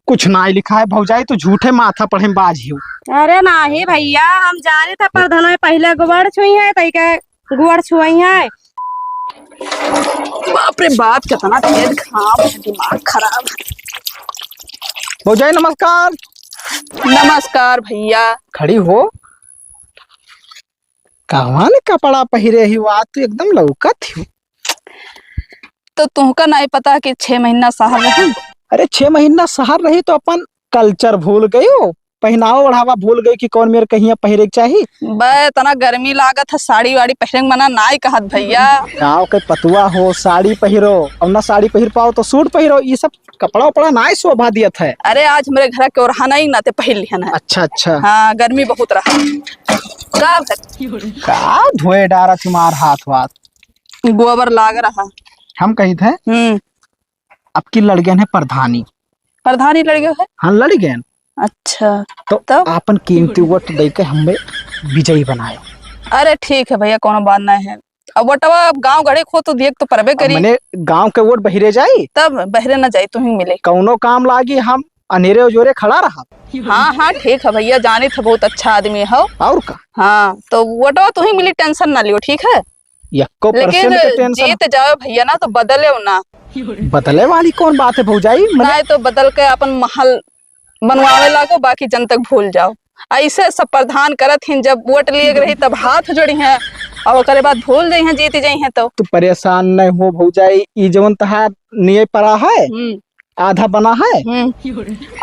कुछ ना ही लिखा है भौजाई, तो झूठे माथा पढ़े में बाज ही। अरे नाही भैया, हम जाने था प्रधान में पहले गुड़ छुई है तई के गुड़ छुई है। बाप रे बाप, कितना तेज खराब, दिमाग खराब। भौजाई नमस्कार। नमस्कार भैया। खड़ी हो। कहवा ने कपड़ा पहिरे ही आज तो एकदम लौकत ही। तो तुमका नहीं पता कि 6 महीना शहर रहे। अरे 6 महीना शहर रही तो अपन कल्चर भूल गई हो, पहनावा ओढ़ावा भूल गई कि कौन मेरे कहीं पहिरे के चाहिए। बे तना गर्मी लागत है, साड़ी वाड़ी पहने मना नहीं कहत भैया। गाँव के पतुआ हो, साड़ी पहिरो, और ना साड़ी पहिर पाओ तो सूट पहिरो, ये सब कपड़ा उपड़ा ना शोभा दियत है। अरे आज मेरे घर के ओढ़ाना ही ना ते पहन लिहन है। अच्छा अच्छा। हाँ, गर्मी बहुत रहा। का धोए डारा तुम्हार हाथ वाथ गोबर लाग रहा। हम कही थे अब की लड़कियन है प्रधानी। प्रधानी लड़के है। हाँ लड़कियन। अच्छा तो तब आपन कीमती वोट दे के हमें विजयी बनाए। अरे ठीक है भैया, कोनो बात नहीं है। अब वटवा गांव गड़े खो तो देख तो परबे करी। मैंने गांव के वोट बहिरे जाई तब बहरे न जाई, तुम्हें मिले कौनो काम लागी हम अनेरे जोरे खड़ा रहा। हाँ हाँ ठीक है भैया, जाने थे बहुत अच्छा आदमी हो। और का हाँ तो वटवा तुम्हें मिली, टेंशन ना लियो, ठीक है। लेकिन जीत जाओ भैया ना तो बदले ना। बदले वाली कौन बात है भौजाई। नहीं तो बदल के अपन महल बनवावे लागो, बाकी जन तक भूल जाओ। ऐसे सब प्रधान करत हिन, जब वोट लिए रही तब हाथ जोड़ी हैं और ओकरे बाद भूल जाई हैं, जीत जाई हैं। तो परेशान नहीं हो भौजाई, ई जवन तहार निये पड़ा है आधा बना है।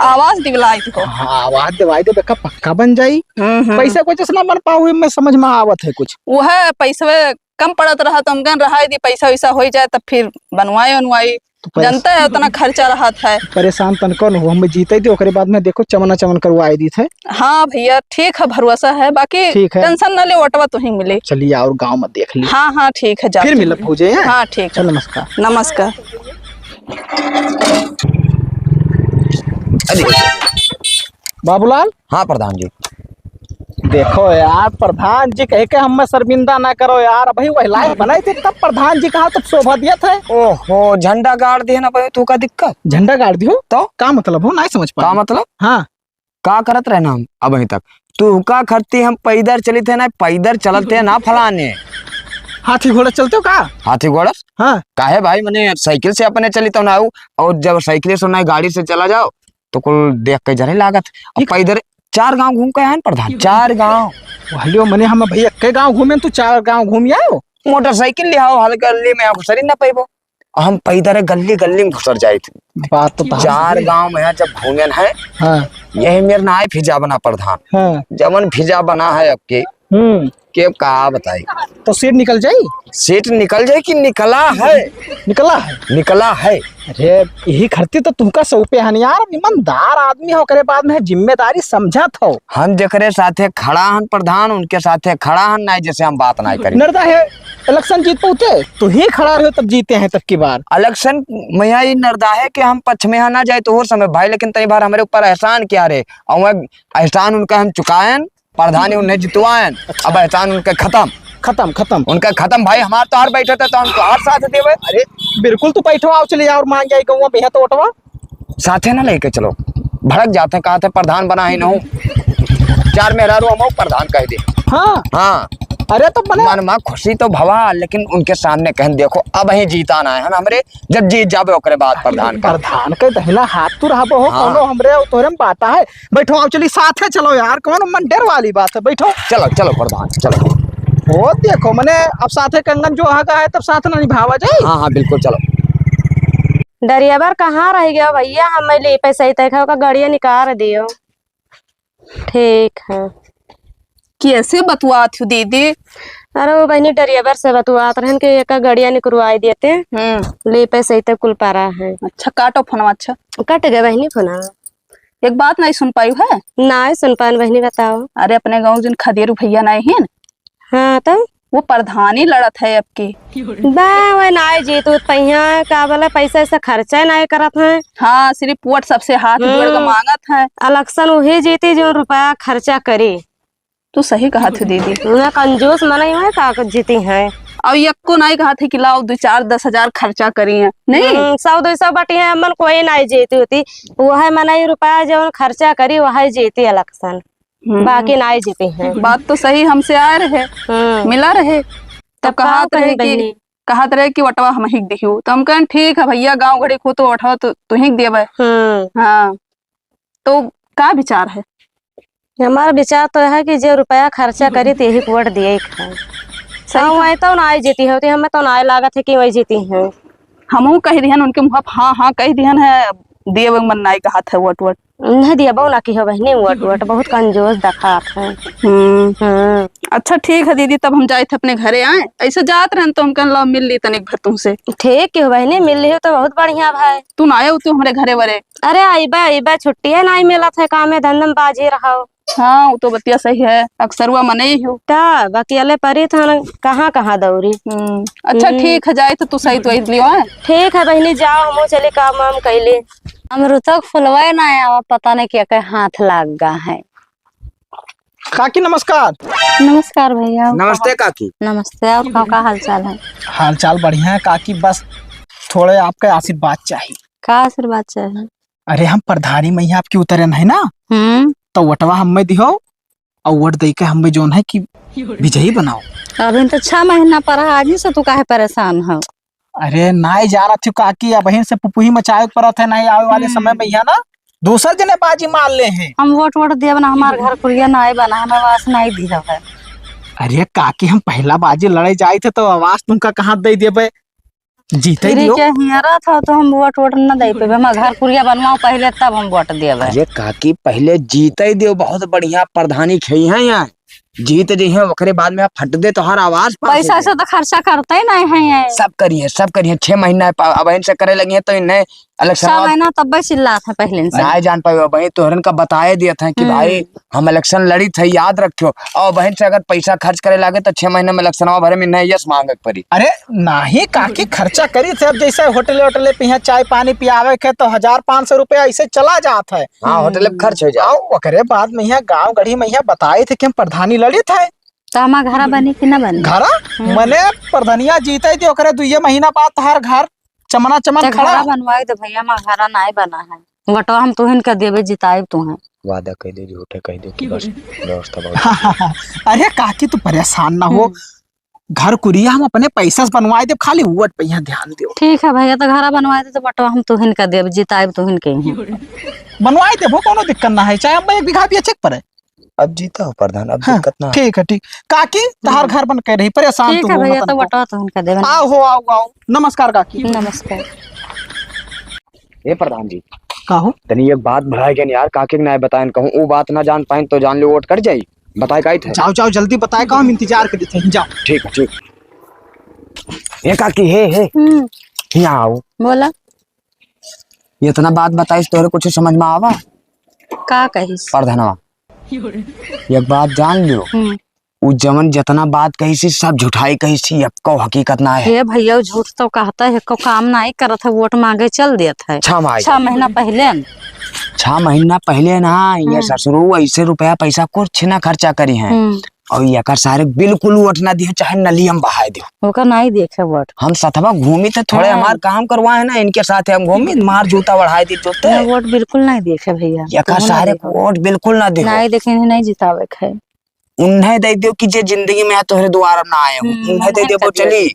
आवाज दिलाई तो। हाँ, आवाज दिवाई दे बेका पक्का बन जाई। पैसे कुछ ना बन पाऊ मैं समझ में आवत है कुछ। वो है पैसे कम पड़त रहा तो हम रहा दी, पैसा वैसा हो जाए तब फिर बनवाए तो जनता है उतना खर्चा रहा था। परेशान तनको न हो, हम जीते थे ओकरे बाद में देखो चमना चमन करवाए दी थे। हाँ भैया ठीक है, भरोसा है, बाकी टेंशन ना ले, वोटवा तो ही मिले। चलिए और गांव में देख ली। हाँ हाँ ठीक है, फिर मिलब भौजे। हाँ ठीक है, नमस्कार नमस्कार। बाबूलाल। हाँ प्रधान जी। देखो यार, प्रधान जी कहे के हम शर्मिंदा ना करो यार, भाई वही लायक बनाए थे तब प्रधान जी कहा तब शोभा दिया था। ओहो, झंडा गाड़ दिए ना भाई, तू का दिक्कत। झंडा गाड़ दियो तो का मतलब हो, नहीं समझ पा। का मतलब? हाँ का करत रहे ना हम अब अभी तक। तू का खरती हम पैदल चली थे ना, पैदल चलते ना फलाने। हाथी घोड़ा चलते हो का? हाथी घोड़ा हाँ काहे भाई, मैंने साइकिल से अपने चली तो ना आऊ, और जब साइकिल से ना गाड़ी से चला जाओ तो कुल देख के जरे लागत। पैदल 4 गांव घूम के आए प्रधान, 4 गांव। हेलो मने हम भैया कई गांव घूमे, तू 4 गांव घूम आयो। मोटरसाइकिल ले आओ, हल गली में घुसरी ना पैबो, हम पैदल गली गली में घुसर जाए थे। बात तो 4 गांव में जब घूमे है। हाँ यही मेरा ना फिजा बना प्रधान। हाँ जमन फिजा बना है अब के का बताई। तो सीट निकल जाई। सीट निकल जाए कि निकला है? निकला है, निकला है। अरे यही खर्ती तो तुमका सौंपे हन यार, ईमानदार आदमी हो करे बाद में जिम्मेदारी समझत हो। हम जेकरे साथे खड़ा हन प्रधान, उनके साथे खड़ा हन नहीं, जैसे हम बात नहीं करें। नरदा है इलेक्शन जीत पहुंचे तो ही खड़ा रहे तब जीते हैं तब की बार। इलेक्शन में ये नरदा है कि हम पक्ष में ना जाए तो हो समय भाई, लेकिन तई बार हमारे ऊपर एहसान क्या रे, और एहसान उनका हम चुकाएं, प्रधानी उन्हें जितवाएं। अब एहसान उनके खत्म खत्म खत्म उनका खत्म भाई। हमार तो हार बैठे थे तो हम तो हार साथ देवे। अरे बिल्कुल तू बैठो, आओ चले और मांग जाए गौवा बेहद तो ओटवा साथे ना लेके चलो, भड़क जाते हैं, कहा थे प्रधान बना ही ना हूँ, 4 मेहरारू हम प्रधान कह दे। हाँ हाँ, अरे तो मन माँ खुशी तो भवा, लेकिन उनके सामने कहें देखो अब ही जीता ना है ना हमरे, जब जीत जाबे ओकरे बाद प्रधान के दहिना हाथ तू रहबो हो। कोनो हमरे तोरे में बाता है। बैठो आओ चली साथे चलो यार, कौन मन डर वाली बात है, बैठो। चलो चलो प्रधान चलो। वो देखो मने अब साथे कंगन जो आगा है तब साथ ना निभावा जाए। हाँ हाँ बिल्कुल चलो। डरियाबर कहाँ रह गया भैया, हम ले पैसा तैखा का गाड़िया निकाल दियो। ठीक है, कैसे बतुआ थी दीदी? अरे वो बहनी डरियाबर से बतुआत रहन के एक गाड़िया निकलवाई देते ले पैसा तक कुल पारा है। अच्छा काटो फोन। अच्छा कट गए बहनी फोना। एक बात नहीं सुन पाई है? नहीं सुन पान बहनी, बताओ। अरे अपने गाँव जिन खदेरू भैया नहीं है। हाँ तो वो प्रधानी लड़त है अब की। बा नहीं जीत पहिया का बोला, पैसा ऐसा खर्चा नहीं करत है। हाँ सिर्फ वोट सबसे हाथ जोड़ के मांगत है। इलेक्शन वही जीती जो रुपया खर्चा करे। तू सही कहा थी दीदी। उन्हें कंजूस मना है का जीती है। अब ये को नहीं कहा थे कि लाओ 2-4-10 हजार खर्चा करिए नहीं 100-200 बटी है मन कोई नहीं जीती होती, वह मनाई रुपया जो खर्चा करी वह जीती इलेक्शन, बाकी नहीं जीती है। बात तो सही हमसे आ रहे मिला रहे तब कहत रहे कि वटवा हम ही दिखियो, तो हम कहें ठीक है भैया गांव घड़ी को तो वटवा तो तू ही देवे। हाँ तो क्या विचार है? हमारा विचार तो है कि जो रुपया खर्चा करी तो यही वोट दिए खाए। वही तो ना जीती होती, हमें तो ना लागत है कि वही जीती है। हम कह दिहन उनके मुँह हाँ हाँ कह दिहन है दिए मन नहीं कहा था वोट वोट नहीं दिया बहु ना की हो बहनी वोट वोट बहुत कंजूस दिखा है। अच्छा ठीक है दीदी, तब हम जाए थे अपने घरे आए, ऐसे जात रहे तो हम कह लो मिल ली तनिक भर तुमसे। ठीक है बहनी मिल रही हो तो बहुत बढ़िया भाई। तू ना आए तू हमारे घरे वरे? अरे आईबा छुट्टी है नहीं मिला था, काम में धंधम बाजी रहा। हाँ वो तो बतिया सही है, अक्सर हुआ मने ही हो बाकी अले परी था कहाँ कहाँ दौरी। अच्छा ठीक है जाए तो तू सही तो लियो है। ठीक है बहनी जाओ हम चले काम वाम कैले। अमृतक फुलवाए ना आया, पता नहीं क्या क्या हाथ लग गया है। काकी नमस्कार। नमस्कार भैया। नमस्ते काकी। नमस्ते, और का हाल चाल है? हाल चाल बढ़िया है काकी, बस थोड़े आपके आशीर्वाद चाहिए। का आशीर्वाद चाहिए? अरे हम प्रधानी मैया आपकी उतरन है ना, तो वटवा हमें दिहो और वोट दे के हमें जोन है कि विजयी बनाओ। अभी तो 6 महीना पर आज ही से तू काहे परेशान हो? अरे नहीं जा रहा थी काकी, अब बहन से पुपुही मचाए पर थे नहीं आवे वाले समय में ना दूसर जने बाजी मार ले हैं। हम वोट दिया बना हमारे घर कुरिया नहीं बना, हमें आवाज नहीं दी है। अरे काकी हम पहला बाजी लड़े जाए थे तो आवाज तुमका कहाँ दे देबे, जीते दियो। क्या हियरा था तो हम वोट न दे पे, हम घर कुरिया बनवाओ पहले तब हम वोट देबे। अरे काकी पहले जीते दियो, बहुत बढ़िया प्रधानी खई है यहाँ, जीत जी है ओकरे बाद में फट दे तो हर आवाज पैसा से तो खर्चा करते ही नहीं है। सब करिए 6 महीना अब से करे लगी है तो इन्हें इलेक्शन 6 महीना तब चिल्ला था पहले से नहीं जान पाए। बहन तोहरन का बताए दिया था कि भाई हम इलेक्शन लड़ी थे याद रखियो, और बहन से अगर पैसा खर्च करे लागे तो 6 महीने में इलेक्शन भरे में नहीं यस मांगे पड़ी। अरे नहीं काकी खर्चा करी थे, अब जैसे होटले पे यहाँ चाय पानी पियावे के तो 1500 रुपया ऐसे चला जाता है। हाँ होटल में खर्च हो जाओ। ओकरे बाद में यहाँ गाँव गढ़ी में यहाँ बताए थे कि हम प्रधानी लड़ी थे। तो हमारा घर बनी कि न बनी? घरा मने प्रधानिया जीते थे ओकरे 2 महीना बाद हर घर चमना चमन खड़ा घर बनवाए तो भैया हमारा घर नहीं बना है। वटवा हम तुहिन का देवे जिताए तू है। वादा कह दे झूठे कह दे कि बस व्यवस्था बहुत। अरे काकी तू परेशान ना हो, घर कुरिया हम अपने पैसा से बनवाए दे, खाली वोट पे यहाँ ध्यान दियो। ठीक है भैया, तो घर बनवाए दे तो वटवा हम तुहिन का देवे जिताए तुहिन के ही बनवाए दे, वो कोनो दिक्कत ना है, चाहे हम 1 बीघा भी चेक पर। अब जीता हो प्रधान, अब दिक्कत ना। ठीक है ठीक काकी, तहार घर बन के रही परेशान। ठीक है भैया, तो वटवा तुहिन का देवे। आओ नमस्कार काकी। नमस्कार। ये प्रधान जी काहो तनी एक बात बढ़ाए गए यार, काके के ना बताएं कहूं वो बात ना जान पाए तो जान लो वोट कर जाई, बताए काई थे। जाओ जल्दी बताए, का हम इंतजार कर रहे थे। जाओ ठीक है ठीक। ये काकी हे यहाँ आओ। बोला ये इतना बात बताई तोरे कुछ समझ में आवा? का कहिस प्रधानवा एक बात जान लियो, उ जमन जितना बात कही सी सब झूठाई कही सी, अब को हकीकत ना है। हे भैया झूठ तो कहता है, को काम नहीं करत है, वोट मांगे चल देता है 6 महीना पहले। 6 महीना पहले ना ये ससुरो ऐसे रुपया पैसा कुछ ना खर्चा करी है, और ये कर सारे बिल्कुल वोट ना दिए, चाहे नली हम बहाए दो ओका नहीं देखे वोट। हम सतवा घूमी थे थोड़े हमार काम करवाए ना, इनके साथ हम घूमी मार जूता बढ़ाए दी जोते वोट बिल्कुल नहीं देखे भैया। ये कर सारे वोट बिल्कुल ना दे, नहीं देखे नहीं जितावे है। उन्हें दे दियो कि जे जिंदगी में तोहरे द्वारा ना आए हो, उन्हें दे दियो वो चली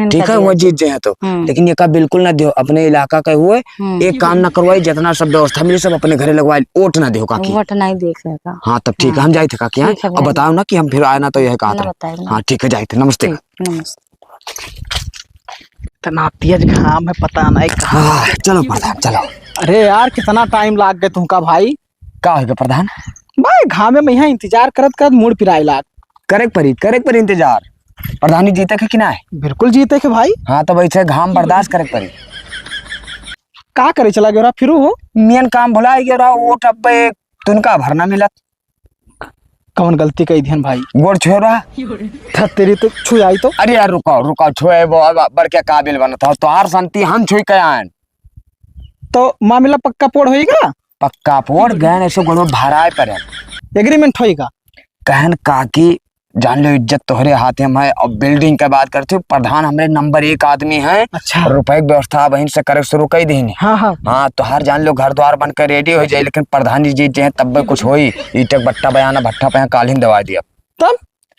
ठीक है वो जीत जाए तो। लेकिन ये का बिल्कुल ना दियो, अपने इलाका के हुए एक काम ना करवाई, जितना सब व्यवस्था मिली सब अपने घरे लगवाई, वोट ना दियो काकी। वोट नहीं देखेगा। हाँ तब ठीक है हम जाए थे काकी। अब बताओ ना कि हम फिर आए ना तो यह कहा था। हाँ ठीक है जाए थे। नमस्ते। इतना तेज घाम है पता नहीं। हाँ चलो प्रधान चलो। अरे यार कितना टाइम लाग गए तुमका भाई? का होगा प्रधान? भाई घामे में यहाँ इंतजार करत मूड पिराए लाग। करे पर इंतजार प्रधानी जीते के कि ना है? बिल्कुल जीते के भाई। हाँ तो वैसे घाम बर्दाश्त करे पड़ी। का करे चला गया फिर हो मेन काम भुला गया वोट अब तुनका भरना मिलत। कौन गलती कही ध्यान भाई? गोड़ छो रहा तेरी तो छुई आई तो। अरे यार रुको छुए वो बड़के काबिल बनता हो तो हार शांति हम छुई के आए तो मामला पक्का पोड़ होएगा। पक्का पोड़ गए ऐसे गोड़ भराए पर एग्रीमेंट होएगा। कहन काकी जान लो इज्जत तोहरे हाथ में है। अब बिल्डिंग के बात करते हो, प्रधान हमारे नंबर 1 आदमी है। अच्छा। रुपए की व्यवस्था वहीं से करे शुरू कर दी। हाँ हाँ हाँ तो हर जान लो घर द्वार बनकर रेडी हो जाए, लेकिन प्रधान जी जीत जाए तब भी कुछ हो ही ईटक बट्टा बयाना भट्टा पे कालीन दवा दिया तब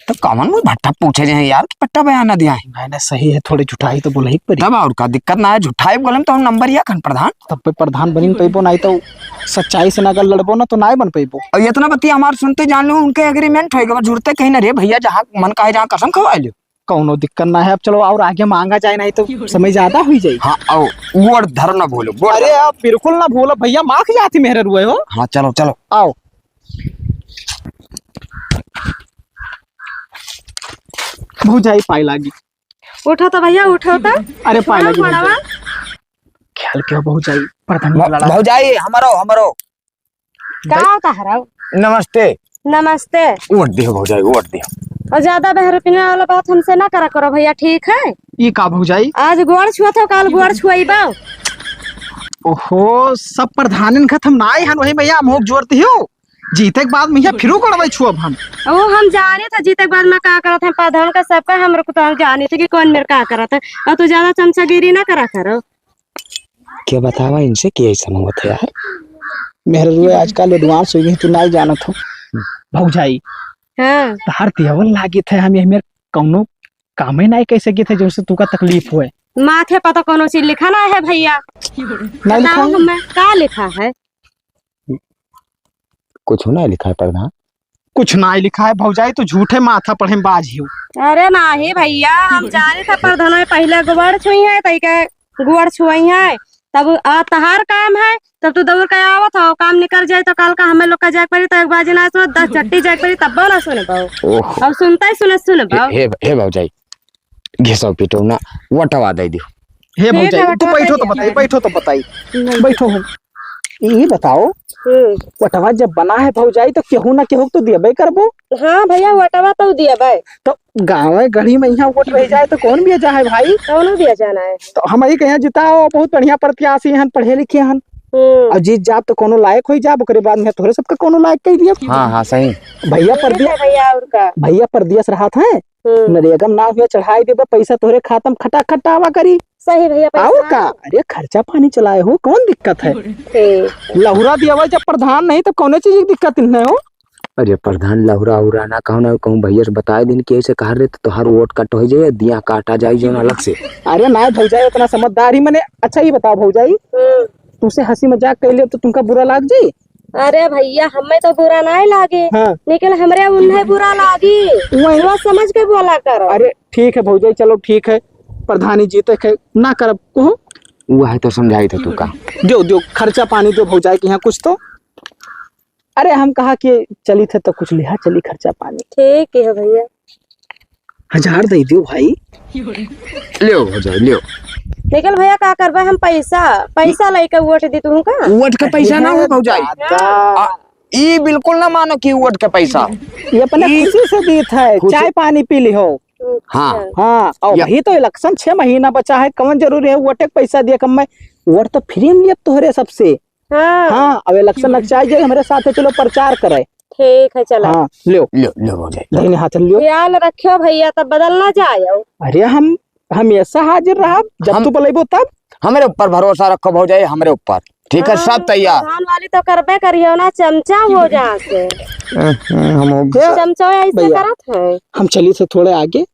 तो कामन में भट्टा पूछे जाए यार कि पट्टा बयाना दिया है। मैंने सही है, थोड़ी झुठाई तो बोला ही पड़ी। तब और का दिक्कत ना है, झूठाई बोलम तो हम नंबर या खन प्रधान तब पे प्रधान बनी पैबो, नहीं तो सच्चाई से अगर लड़बो ना तो ना बन पैबो। और इतना बतिया हमारे सुनते जान लो उनके एग्रीमेंट होगा, झूठते कहीं ना रे भैया, जहाँ मन का है जहाँ कसम खवा लो, कौनो दिक्कत ना है। अब चलो और आगे मांगा जाए, नहीं तो समय ज्यादा हुई जाए। हाँ आओ वोट धर्म ना भूलो। अरे आप बिल्कुल ना भूलो भैया, माख जाती मेरे रुए हो। हाँ चलो चलो आओ। भौजाई पाई लागी। उठो तो भैया उठो तो। अरे पाई लागी थोड़ा भौजाई। ख्याल क्यों भौजाई, प्रधान लड़ा। भौजाई हमारो क्या होता हराओ। नमस्ते। नमस्ते। वोट दियो भौजाई, वोट दियो। और ज्यादा बहर पीने वाला बात हमसे ना करा करो भैया, ठीक है। ये का भौजाई? आज गोड़ छुआ था, काल गोड़ छुआई बाओ। ओहो सब प्रधानन खत्म ना आई हन, वही भैया मोक जोड़ती हो। जीते के बाद भैया फिर करवाई छुआ हम। ओ हम जाने था जीते के बाद में का करा था, प्रधान का सबका हमरे को तो हम जाने थे कि कौन मेरे का करा था। और तू ज्यादा चमचागिरी ना करा करो। क्या बतावा इनसे क्या ऐसा होता है यार? मेरे रुए आजकल एडवांस हो गई, तू ना जानत हो भौजाई। हाँ हर तेवल लागे थे हम मेरे कौनो कामे नहीं कैसे गए थे जैसे तू का तकलीफ हुए। माथे पता कोनो चीज लिखा ना है भैया? नहीं लिखा है? हमें का लिखा है? कुछ ना लिखा है प्रधान। कुछ ना लिखा है भौजाई, तो झूठे माथा पढ़े में बाज ही। अरे नहीं भैया, हम जाने था प्रधान में पहले गुड़ छुई है, तई के गुड़ छुई है, तब तहार काम है, तब तू दौड़ के आवत हो, काम निकल जाए तो कल का हमें लोग का जाग पड़ी तो एक बाजी ना सुन 10 चट्टी जाग पड़ी तब ना सुने पाओ। अब सुनता ही सुने पाओ। हे भौजाई घिसो पिटो ना वटवा दे दियो। हे भौजाई तू बैठो तो बताई, बैठो तो बताई, बैठो हो। ये बताओ वटवा जब बना है भौजाई तो केहू ना केहू तो दिया करबो। हाँ भैया वटवा तो दिया भाई। तो गाँव गढ़ी में यहाँ वोट रह जाए तो कौन भी जा है भाई? कौन दिया जाना है? तो हम ही कहीं जिताओ, बहुत बढ़िया प्रत्याशी हैं, पढ़े लिखे हैं और जीत जाब तो कोनो लायक हो जाब, ओकरे बाद में तोरे सबका कोनो लायक कह दिया। हाँ सही। भैया परदियस रहा था नरेगा ना हुआ चढ़ाई देबा पैसा तोरे खातम खटा खटावा करी। सही भैया और का? अरे खर्चा पानी चलाए हो, कौन दिक्कत है? लहुरा दिया जब प्रधान नहीं तो कौन चीज की दिक्कत नहीं हो। अरे प्रधान लहुरा उरा ना कहूँ भैया से बताए दिन कि ऐसे कह रहे तो हर वोट कट हो जाए, दिया काटा जाए जो अलग से। अरे ना भौजाई उतना समझदार ही मैंने। अच्छा ही बताओ भौजाई, तुमसे हंसी मजाक कर ले तो तुमका बुरा लाग जाये? अरे भैया हमें तो बुरा नहीं लागे। हाँ। लेकिन हमरे उन्हें बुरा लागी, वो समझ के बोला करो। अरे ठीक है भौजाई, चलो ठीक है, प्रधानी जीते है ना करब को वो है तो समझाई था तू का। दो खर्चा पानी दो भौजाई के यहाँ कुछ तो। अरे हम कहा कि चली थे तो कुछ लिहा चली खर्चा पानी। ठीक है भैया। 1000 दे दियो भाई। लियो भौजाई लियो। निकल भैया का करबा, हम पैसा लेके वोट दी तू का? वोट का पैसा ना हो भौजाई, ये बिल्कुल ना मानो कि वोट का पैसा ये अपने खुशी से दी है, चाय पानी पी ली हो। हाँ हाँ और वही तो इलेक्शन 6 महीना बचा है, कौन जरूरी है वोट के पैसा दिया कम में? वोट तो फ्री में लिया तोहरे सबसे। हाँ अब इलेक्शन लग जाए हमारे साथ चलो प्रचार करे। ठीक है चलो। हाँ लियो लियो भौजाई दाहिने हाथ लियो। ख्याल रखियो भैया, तब बदल ना जाए। अरे हम हमेशा हाजिर रहा, जब तू बुलाइबो तब। हमारे ऊपर भरोसा रखो भौजाई, हमारे ऊपर। ठीक है सब तैयार। प्रधान वाली तो करबे करियो ना, चमचा हो जहाँ से हम चमचा ऐसे करत है। हम चली थे थोड़े आगे,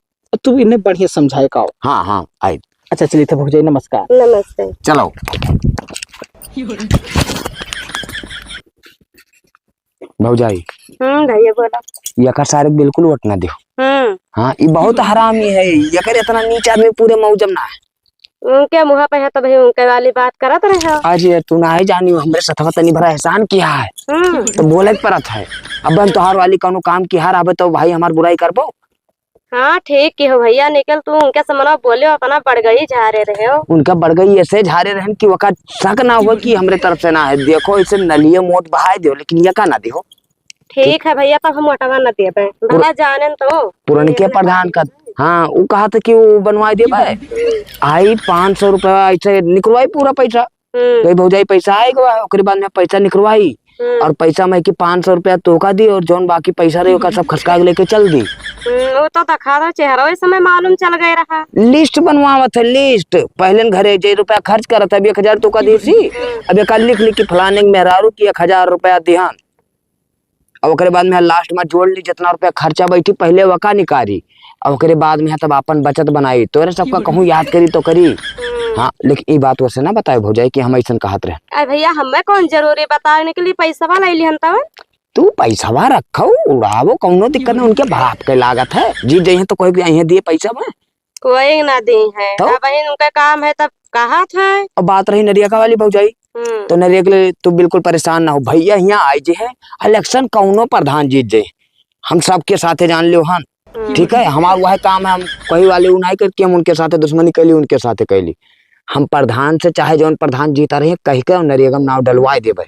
तू इन्हें बढ़िया समझाए का। हाँ आई। अच्छा चली थे भौजाई, नमस्कार। नमस्ते। चलो भौजाई। भैया बोला। यकर सारे बिल्कुल वोट ना दियो। हाँ ये बहुत हरामी है, यकर इतना नीच आदमी पूरे मौजम ना है। उनके मुँह पे है तो भाई उनके वाली बात करत रहे। अरे तू ना ही जानी हमरे सथवा तनी भरा एहसान किया है तो बोले परत है। अब हम तोहार वाली कौनो काम की हार आवे तो भाई हमार बुराई करबो। हाँ ठीक की हो भैया, निकल तू उनके समना बोले अपना बढ़ गई झारे रहे हो। उनका बढ़ गई ऐसे झारे रहन की वका शक ना हुआ कि हमरे तरफ से ना है। देखो इसे नलिये मोट बहाए दो लेकिन यका ना दियो। ठीक है भैया, तब हम वटवा न दे भला जाने तो पुरनके प्रधान का। हाँ वो कहा था कि वो बनवा दे भाई आई 500 रुपया ऐसे निकलवाई पूरा पैसा। कई भौजाई पैसा आएगा ओकरे बाद में पैसा निकलवाई और पैसा मैं कि 500 रुपया तोका दी और जौन बाकी पैसा रहे ओका सब खसका के लेके चल दी। वो तो दिखा दो चेहरा इस समय मालूम चल गया रहा। लिस्ट बनवावत है लिस्ट, पहले घरे जे रुपया खर्च करत है, अब 1000 तोका दी सी, अब एक लिख लिख के फलाने मेहरारू की 1000 रुपया ध्यान, और ओकरे बाद में लास्ट में जोड़ ली जितना रुपया खर्चा बैठी पहले वका निकारी, और ओकरे बाद में तब अपन बचत बनाई, तोरे सबका कहूँ याद करी तो करी। हाँ लेकिन ये बात वैसे ना बताए भौजाई कि हम ऐसा कहत रहे। अरे भैया हमें कौन जरूरी बताने के लिए पैसा वाला लिहन तब। तू पैसा रखो उड़ावो, कौनो दिक्कत नहीं, उनके बाप के लागत है, जी जइहे तो कोई यहाँ दिए पैसा में कोई ना दी है तो? बहन उनका काम है तब कहा था। और बात रही नरियका वाली भौजाई, तो नरिया के लिए तू बिल्कुल परेशान ना हो, भैया यहाँ आए जे है इलेक्शन कौनो प्रधान जीत जाए हम सबके साथे जान लियो हन, ठीक है। हमारा वह काम है, हम कही वाले उन्हें करके हम उनके साथे दुश्मनी कैली, उनके साथे कैली, हम प्रधान से चाहे जौन प्रधान जीता रहे कही के नरियगम नाव डलवाए देवे।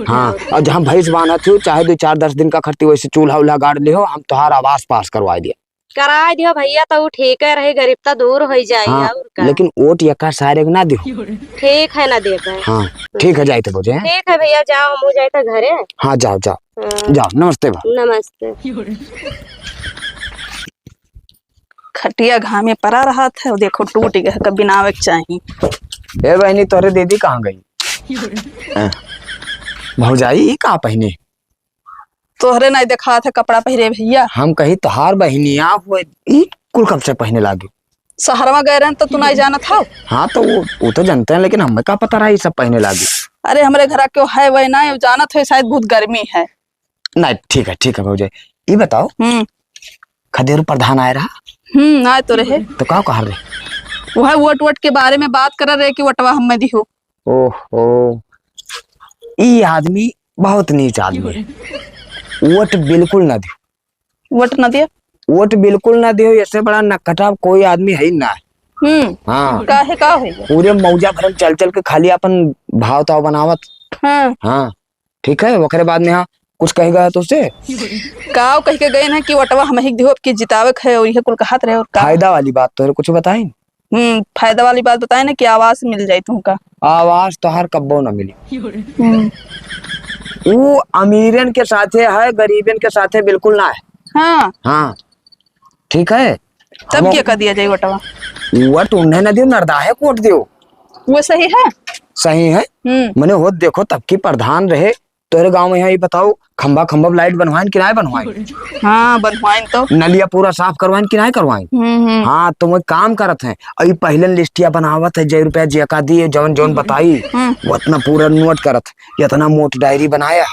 हाँ और जहाँ भैंस बांधा थी चाहे 2-4-10 दिन का खर्ची वैसे चूल्हा उल्हा गाड़ ले हो, हम तुम्हारा आवास पास करवा दिया करा दियो भैया तो ठीक है रहे गरीबता दूर हो जाए। हाँ, लेकिन वोट यका सारे ना दो। ठीक है ना दे पाए। हाँ ठीक है जाए तो बोझे। ठीक है भैया जाओ हम जाए तो घरे। हाँ जाओ जाओ जाओ, नमस्ते बा। नमस्ते। खटिया घामे पड़ा रहा था, देखो टूट गया, कभी नावे चाहिए। ए बहनी तोरे दीदी कहाँ गई? भौजाई ये कहाँ पहने? तोहरे नहीं देखा था कपड़ा पहरे भैया। हम कही तोहार बहनिया हुए कुल कब से पहने लागे? शहरवा गए रहे तो तू नहीं जाना था। हाँ तो वो तो जानते हैं, लेकिन हमें क्या पता रहा ये सब पहने लागे। अरे हमारे घर क्यों है वही ना जाना था, शायद बहुत गर्मी है। नहीं ठीक है भौजाई, ये बताओ खदेरू प्रधान आए रहा? आए तो रहे। तो क्या कह रहे? वह वोट के बारे में बात कर रहे कि वटवा हमें दिहो। ओहो ये आदमी बहुत नीच आदमी है, वोट बिल्कुल ना दियो। वोट ना दिया? वोट बिल्कुल ना दियो, ऐसे बड़ा नकटा कोई आदमी है ही ना। हाँ काहे का है पूरे मौजा भरम चल चल के खाली अपन भाव ताव बनावत। हाँ ठीक है, ओकरे बाद में हाँ कुछ कहेगा तो उसे काव कह के गए ना कि वटवा हम ही दिहो कि जितावे है, और ये कुल कहत रहे। और फायदा वाली बात तो कुछ बताई? फायदा वाली बात बताए ना कि आवास मिल जाए तुमका। आवाज तो हर कब्बो ना मिली, वो अमीरन के साथे है, गरीबन के साथे बिल्कुल ना है। हाँ ठीक है, तब क्या कर दिया जाए वटवा? वोट उन्हें ना दियो, नरदाहे को वोट दियो। वो सही है? सही है। मैंने वो देखो तब की प्रधान रहे तोरे गांव में, यहाँ ये बताओ खंबा खंबा लाइट बनवाइन कि नहीं बनवाइन? हाँ बनवाइन, तो नलिया पूरा साफ करवाइन कि नहीं करवाइन? हाँ तो वो काम करत है, अभी पहले लिस्टिया बनावत है, जय रुपया जेका दिए जौन जौन बताई वो इतना पूरा नोट करत, इतना मोट डायरी बनाया,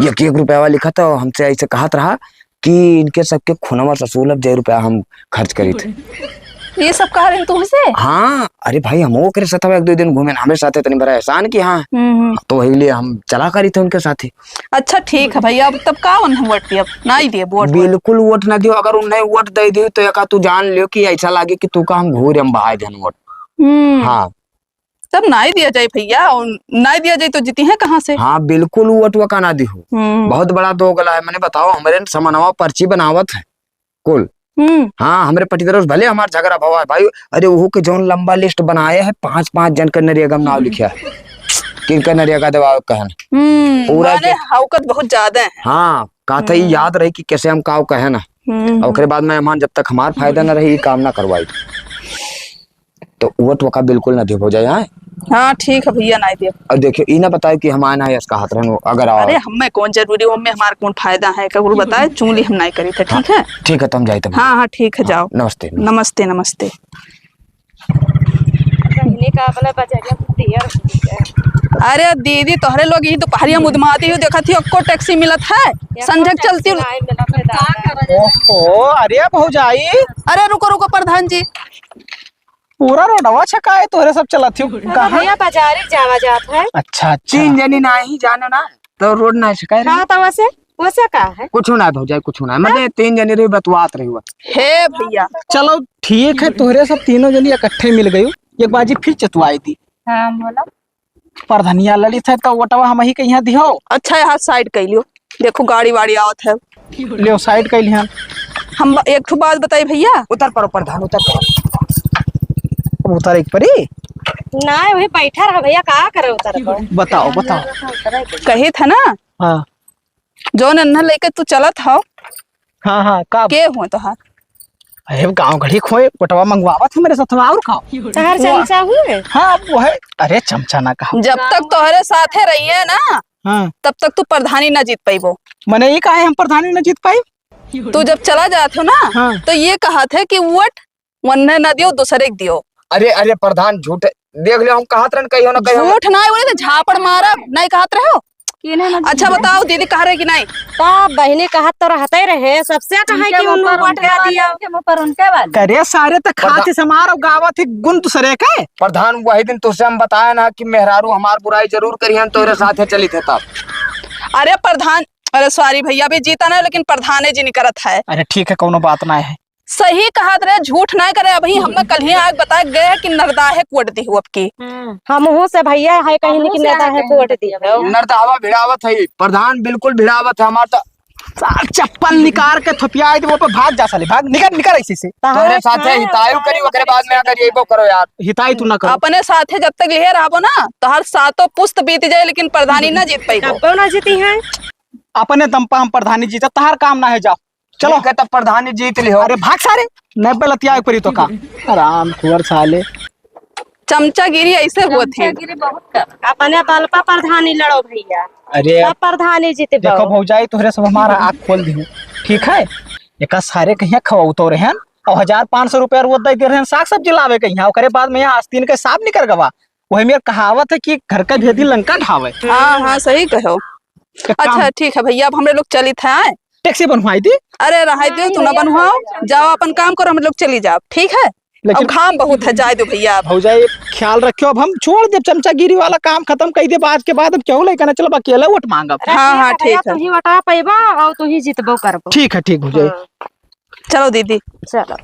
1-1 रुपया लिखा था, हमसे ऐसे कहत रहा कि इनके सबके खुनवा ससूल जय रुपया हम खर्च करी थे। ये सब कह रहे तुमसे? हाँ अरे भाई हम ओकरे साथ 1-2 दिन घूमे, हमें साथे तनी बड़ा एहसान की। हाँ तो वही लिए हम चला करी थे उनके साथ। अच्छा ठीक है भैया, अब तब का उन्हें वोट दिया? नहीं दिए वोट? बिल्कुल वोट ना दियो, अगर उन्हें वोट दे दी तो एक तू जान लियो कि ऐसा लागे कि तू का हम घूर हम बहाए देन वोट। हाँ तब नहीं दिया जाए भैया, नहीं दिया जाए तो जीती है कहाँ से? हाँ बिल्कुल वोट वका ना दिहो, बहुत बड़ा दो गला है। मैंने बताओ हमारे समनवा पर्ची बनावत है कुल। हाँ हमारे पटीदार भले हमारा झगड़ा भवा है भाई, अरे वो के जौन लंबा लिस्ट बनाए है 5-5 जन का नरियगम नाव लिखा है, किनका नरियगा दबाव कहन पूरा हौकत बहुत ज्यादा है। हाँ कहते ही याद रही कि कैसे हम काव कहे ना, और बाद में जब तक हमार फायदा न रही काम ना करवाई तो वोट वका बिल्कुल ना दे हो जाए। हाँ ठीक है भैया नहीं दिया। और देखियो ये ना बताए कि हम आना है इसका हाथ रहनो अगर अरे हमें कौन जरूरी हो, हमें हमारा कौन फायदा है कबूल बताए, चुंगली हम नहीं करी थे। ठीक है ठीक है तुम जाए तुम। हाँ ठीक है जाओ। नमस्ते नमस्ते नमस्ते। अरे दीदी तोहरे लोग यही दोपहरिया मुदमाती हुई देखा थी, आपको टैक्सी मिलत है संझक चलती। ओहो अरे भौजाई, अरे रुको रुको प्रधान जी, पूरा रोडवा छका है तोरे सब चलत हो भैया बाजारी जावा जात है। अच्छा 3 जनी ना ही जाना ना तो रोड ना छका है। हाँ तो वैसे का है कुछ ना भौजाई कुछ ना, मतलब 3 जनी रही बतवात रही हुआ। हे भैया चलो ठीक है, तोहरे सब तीनों जनी इकट्ठे मिल गई, एक बाजी फिर चतुआई दी। हाँ बोलो। प्रधनिया ललित है तो वटवा हम ही के यहाँ दिहो। अच्छा यहाँ साइड कर लियो, देखो गाड़ी वाड़ी आवत है, ले साइड कर लिया। हम एक ठो बात बताई भैया। उतर पड़ो प्रधान उतर पड़ो। उतर एक परी ना वही बैठा रहा भैया, का करे उतर? बताओ कहे था ना हाँ जो नन्हा लेके तू चलत हो हाँ हाँ का के हुए तो हाँ अरे गाँव घड़ी खोए वटवा मंगवावत है मेरे साथ और खाओ। तहार चमचा हुए हाँ वो है। अरे चमचा ना कहा। जब तक तोहरे साथे रही है ना हाँ तब तक तू प्रधानी ना जीत पाइबो। मैंने ये कहा है हम प्रधानी न जीत पाई। तू जब चला जाते हो ना हाँ। तो ये कहा थे कि वोट वन्ने न दियो दूसरे के दियो। अरे अरे प्रधान झूठ देख लियो हम कहत रहन कहियो ना कहियो झूठ ना बोले तो झापड़ मारा नहीं कहत रहे हो। अच्छा बताओ दीदी कह रहे कि नहीं तो बहने कहत तो रहते ही रहे सबसे कहा कि उन वोट गा दिया पर उनके बाद करे सारे तो खाते समार और गावत है गुण दूसरे के। प्रधान वही दिन तुझसे हम बताया ना कि मेहरारू हमार बुराई जरूर करिहन तोरे साथे चली थे तब। अरे प्रधान अरे सॉरी भैया भी जीता ना लेकिन प्रधाने जी नहीं करत है। अरे ठीक है कोनो बात ना है। सही कहा रहे झूठ ना करे। अभी हमने कल ही आग बताया गए कि नरदा है कोट दी अब की हम हूँ से भैया है कहीं कि नरदा है कोट दी नरदावा भिड़ावत है प्रधान बिल्कुल भिड़ावत है हमार तो चप्पल निकाल के थपिया वो पे भाग जा साले भाग निकल निकल ऐसे से तोरे साथे हितायु करी ओकरे बाद में अगर यही करो यार हिताई तू ना करो। अपने साथे जब तक यह रहो ना तो हर सातों पुस्त बीत जाए लेकिन प्रधानी ना जीत पाई कब ना जीती है अपने दम पर हम प्रधानी जीता तहार काम ना है जाओ चलो तब प्रधानी जीत लियो। अरे भाग सारे नब्बे लतिया परी तो का आराम कुंवर साले चमचागिरी ऐसे हुए थे। अपने बल पर प्रधानी लड़ो भैया। अरे सब प्रधानी जीते देखो भौजाई तोहरे सब हमारा आँख खोल दी ठीक है। एक सारे कहीं खवाऊ तो रहन और 1500 रुपया रोज दे रहे साग सब्जी लावे कहीं ओकरे बाद में यहाँ आस्तीन के साफ निकल गवा। वही मेरे कहावत है कि घर का भेदी लंका ढावे। हाँ हाँ सही कहो। अच्छा ठीक है भैया अब हम लोग चली थे टैक्सी बनवाई थी। अरे रहा दो तू ना बनवाओ जाओ अपन काम करो हम लोग चली जाओ ठीक है। अब घाम बहुत है जाए दो भैया भौजाई ख्याल रखियो अब हम छोड़ दे चमचागिरी वाला काम खत्म कर दे बाद के बाद अब क्यों लेकर चलो अकेला वोट मांगा। हाँ हाँ ठीक है तू ही वटा पैबा और तू ही जीतबो करबो। ठीक है ठीक भौजाई चलो दीदी चलो।